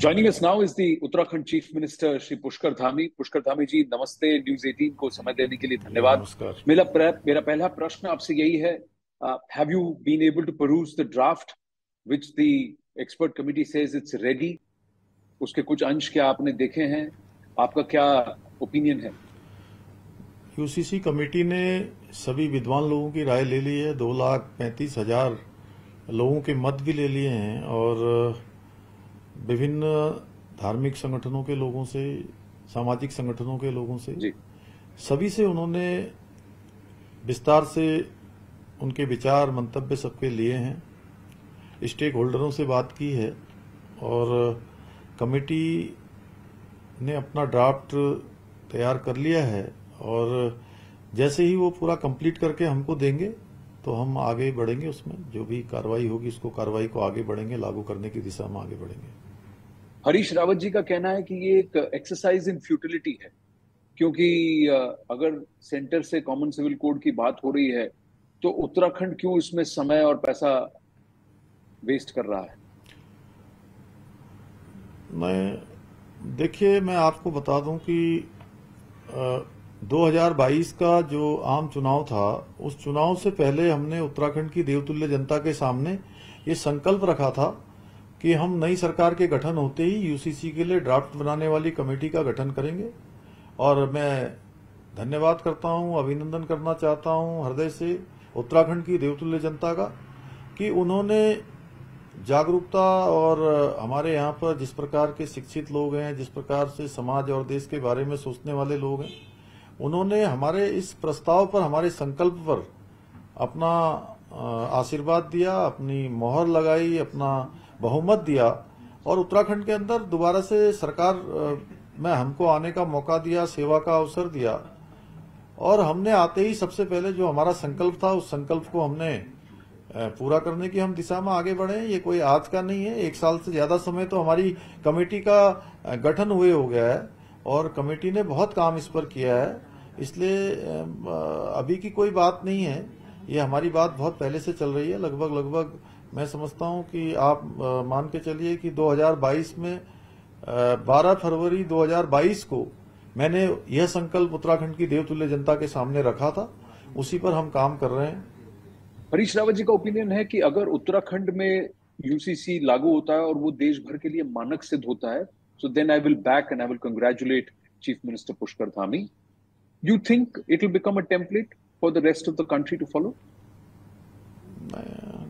Joining us now is the Uttarakhand Chief Minister Shri Pushkar Dhami. Pushkar Dhami जी, नमस्ते। News 18 को समय देने के लिए जी धन्यवाद। नमस्कार। मेरा पहला प्रश्न आपसे यही है, have you been able to peruse the draft which the expert committee says it's ready? उसके कुछ अंश क्या आपने देखे हैं? आपका क्या ओपिनियन है? यूसीसी कमेटी ने सभी विद्वान लोगों की राय ले ली है, 2,35,000 लोगों के मत भी ले लिए हैं और विभिन्न धार्मिक संगठनों के लोगों से, सामाजिक संगठनों के लोगों से, जी। सभी से उन्होंने विस्तार से उनके विचार मंतव्य सबके लिए हैं, स्टेक होल्डरों से बात की है और कमेटी ने अपना ड्राफ्ट तैयार कर लिया है और जैसे ही वो पूरा कंप्लीट करके हमको देंगे तो हम आगे बढ़ेंगे। उसमें जो भी कार्रवाई होगी उसको कार्रवाई को आगे बढ़ेंगे, लागू करने की दिशा में आगे बढ़ेंगे। हरीश रावत जी का कहना है कि ये एक एक्सरसाइज इन फ्यूटिलिटी है, क्योंकि अगर सेंटर से कॉमन सिविल कोड की बात हो रही है तो उत्तराखंड क्यों इसमें समय और पैसा वेस्ट कर रहा है? देखिए, मैं आपको बता दूं कि 2022 का जो आम चुनाव था, उस चुनाव से पहले हमने उत्तराखंड की देवतुल्य जनता के सामने ये संकल्प रखा था कि हम नई सरकार के गठन होते ही यूसीसी के लिए ड्राफ्ट बनाने वाली कमेटी का गठन करेंगे। और मैं धन्यवाद करता हूं, अभिनंदन करना चाहता हूं हृदय से उत्तराखंड की देवतुल्य जनता का कि उन्होंने जागरूकता और हमारे यहाँ पर जिस प्रकार के शिक्षित लोग हैं, जिस प्रकार से समाज और देश के बारे में सोचने वाले लोग हैं, उन्होंने हमारे इस प्रस्ताव पर, हमारे संकल्प पर अपना आशीर्वाद दिया, अपनी मोहर लगाई, अपना बहुमत दिया और उत्तराखंड के अंदर दोबारा से सरकार में हमको आने का मौका दिया, सेवा का अवसर दिया। और हमने आते ही सबसे पहले जो हमारा संकल्प था, उस संकल्प को हमने पूरा करने की हम दिशा में आगे बढ़े। ये कोई आज का नहीं है, 1 साल से ज्यादा समय तो हमारी कमेटी का गठन हुए हो गया है और कमेटी ने बहुत काम इस पर किया है। इसलिए अभी की कोई बात नहीं है, ये हमारी बात बहुत पहले से चल रही है। लगभग मैं समझता हूं कि आप मान के चलिए कि 2022 में 12 फरवरी 2022 को मैंने यह संकल्प उत्तराखंड की देवतुल्य जनता के सामने रखा था, उसी पर हम काम कर रहे हैं। हरीश रावत जी का ओपिनियन है कि अगर उत्तराखंड में यूसीसी लागू होता है और वो देश भर के लिए मानक सिद्ध होता है, so then I will back and I will congratulate Chief Minister Pushkar Dhami. You think it will become a template for the rest of the country to follow?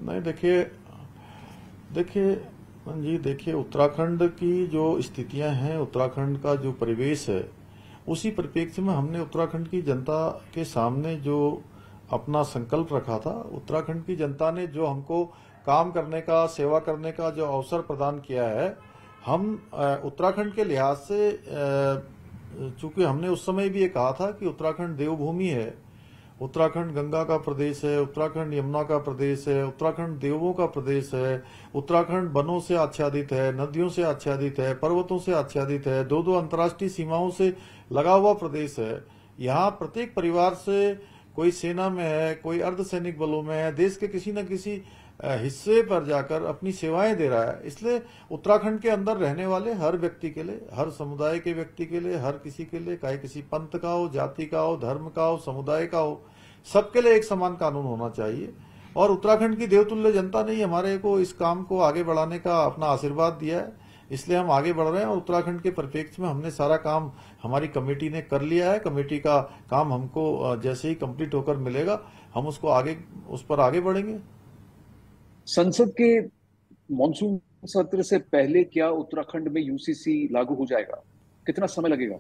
नहीं, देखिए उत्तराखंड की जो स्थितियां हैं, उत्तराखंड का जो परिवेश है, उसी परिप्रेक्ष्य में हमने उत्तराखंड की जनता के सामने जो अपना संकल्प रखा था, उत्तराखंड की जनता ने जो हमको काम करने का, सेवा करने का जो अवसर प्रदान किया है, हम उत्तराखंड के लिहाज से, चूंकि हमने उस समय भी ये कहा था कि उत्तराखंड देवभूमि है, उत्तराखंड गंगा का प्रदेश है, उत्तराखंड यमुना का प्रदेश है, उत्तराखंड देवों का प्रदेश है, उत्तराखंड वनों से आच्छादित है, नदियों से आच्छादित है, पर्वतों से आच्छादित है, 2 अंतर्राष्ट्रीय सीमाओं से लगा हुआ प्रदेश है। यहाँ प्रत्येक परिवार से कोई सेना में है, कोई अर्धसैनिक बलों में है, देश के किसी न किसी हिस्से पर जाकर अपनी सेवाएं दे रहा है। इसलिए उत्तराखंड के अंदर रहने वाले हर व्यक्ति के लिए, हर समुदाय के व्यक्ति के लिए, हर किसी के लिए, चाहे किसी पंथ का हो, जाति का हो, धर्म का हो, समुदाय का हो, सबके लिए एक समान कानून होना चाहिए। और उत्तराखंड की देवतुल्य जनता ने हमारे को इस काम को आगे बढ़ाने का अपना आशीर्वाद दिया है, इसलिए हम आगे बढ़ रहे हैं। और उत्तराखंड के परिप्रेक्ष्य में हमने सारा काम हमारी कमेटी ने कर लिया है। कमेटी का काम हमको जैसे ही कंप्लीट होकर मिलेगा, हम उस पर आगे बढ़ेंगे। संसद के मॉनसून सत्र से पहले क्या उत्तराखंड में यूसीसी लागू हो जाएगा? कितना समय लगेगा?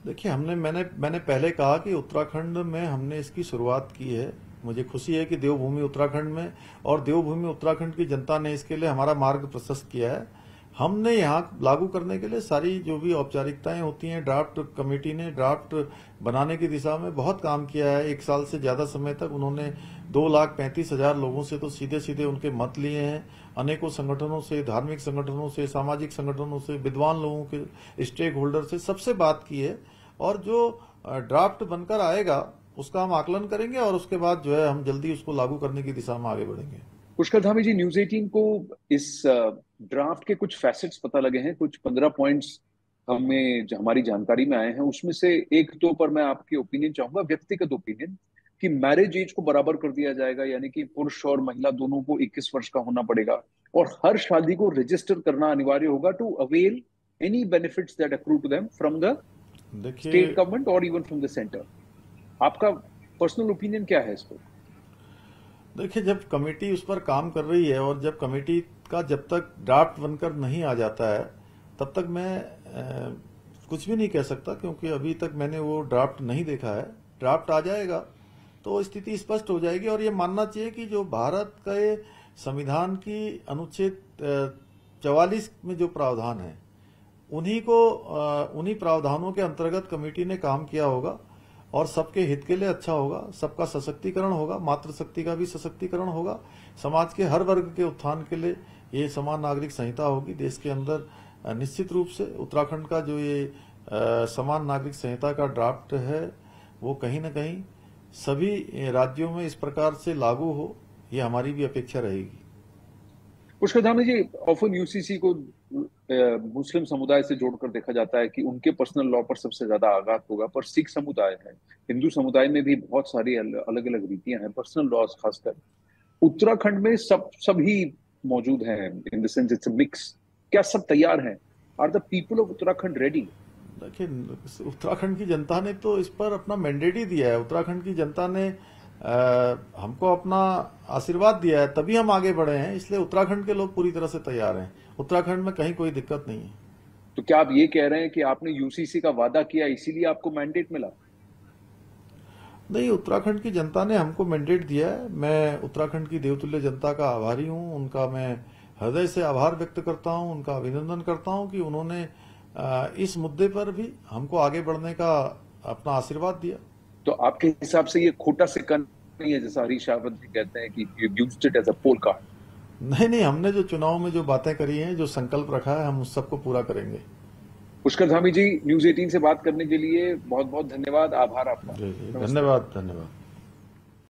देखिए, मैंने पहले कहा कि उत्तराखंड में हमने इसकी शुरुआत की है। मुझे खुशी है कि देवभूमि उत्तराखंड में और देवभूमि उत्तराखंड की जनता ने इसके लिए हमारा मार्ग प्रशस्त किया है। हमने यहाँ लागू करने के लिए सारी जो भी औपचारिकताएं होती हैं, ड्राफ्ट कमेटी ने ड्राफ्ट बनाने की दिशा में बहुत काम किया है। 1 साल से ज्यादा समय तक उन्होंने 2,35,000 लोगों से तो सीधे उनके मत लिए हैं। अनेकों संगठनों से, धार्मिक संगठनों से, सामाजिक संगठनों से, विद्वान लोगों के, स्टेक होल्डर से, सबसे बात की है। और जो ड्राफ्ट बनकर आएगा उसका हम आकलन करेंगे और उसके बाद हम जल्दी उसको लागू करने की दिशा में आगे बढ़ेंगे। पुष्कर धामी जी, न्यूज 18 को इस ड्राफ्ट के कुछ फैसेट्स पता लगे हैं, कुछ 15 पॉइंट्स हमें हमारी जानकारी में आए हैं। उसमें से एक दो पर मैं आपकी ओपिनियन चाहूंगा, व्यक्तिगत ओपिनियन, कि मैरिज एज को बराबर कर दिया जाएगा, यानी कि पुरुष और महिला दोनों को 21 वर्ष का होना पड़ेगा, और हर शादी को रजिस्टर करना अनिवार्य होगा to avail any benefits that accrue to them from the देखिए स्टेट गवर्नमेंट और इवन फ्रॉम द सेंटर। आपका पर्सनल ओपिनियन क्या है इस पर? देखिए जब कमेटी उस पर काम कर रही है और जब कमेटी का जब तक ड्राफ्ट बनकर नहीं आ जाता है तब तक मैं कुछ भी नहीं कह सकता, क्योंकि अभी तक मैंने वो ड्राफ्ट नहीं देखा है। ड्राफ्ट आ जाएगा तो स्थिति स्पष्ट हो जाएगी, और ये मानना चाहिए कि जो भारत के संविधान की अनुच्छेद 44 में जो प्रावधान है उन्हीं प्रावधानों के अंतर्गत कमेटी ने काम किया होगा, और सबके हित के लिए अच्छा होगा, सबका सशक्तिकरण होगा, मातृशक्ति का भी सशक्तिकरण होगा, समाज के हर वर्ग के उत्थान के लिए ये समान नागरिक संहिता होगी देश के अंदर। निश्चित रूप से उत्तराखंड का जो ये समान नागरिक संहिता का ड्राफ्ट है वो कहीं न कहीं सभी राज्यों में इस प्रकार से लागू हो, ये हमारी भी अपेक्षा रहेगी। पुष्कर धामी जी, ऑफन यूसीसी को मुस्लिम समुदाय से जोड़कर देखा जाता है कि उनके पर्सनल लॉ पर सबसे ज्यादा आघात होगा, पर सिख समुदाय है, हिंदू समुदाय में भी बहुत सारी अलग अलग रीतियां हैं, पर्सनल लॉज खासकर। उत्तराखंड में सभी मौजूद हैं, in the sense it's a mix. क्या सब तैयार हैं? Are the people of Uttarakhand ready? देखिए उत्तराखंड की जनता ने तो इस पर अपना मैंडेट ही दिया है। उत्तराखंड की जनता ने हमको अपना आशीर्वाद दिया है, तभी हम आगे बढ़े हैं, इसलिए उत्तराखंड के लोग पूरी तरह से तैयार हैं। उत्तराखंड में कहीं कोई दिक्कत नहीं है। तो क्या आप ये कह रहे हैं कि आपने यूसीसी का वादा किया इसीलिए आपको मैंडेट मिला? नहीं, उत्तराखंड की जनता ने हमको मैंडेट दिया है। मैं उत्तराखंड की देवतुल्य जनता का आभारी हूं, उनका मैं हृदय से आभार व्यक्त करता हूं, उनका अभिनंदन करता हूं कि उन्होंने इस मुद्दे पर भी हमको आगे बढ़ने का अपना आशीर्वाद दिया। तो आपके हिसाब से ये खोटा सिक्का नहीं है, जैसा हरीश रावत जी कहते हैं कि you used it as a poll card? नहीं नहीं, हमने जो चुनाव में जो बातें करी हैं, जो संकल्प रखा है, हम उस सबको पूरा करेंगे। पुष्कर धामी जी, न्यूज 18 से बात करने के लिए बहुत बहुत धन्यवाद, आभार आपका। जी जी, धन्यवाद धन्यवाद।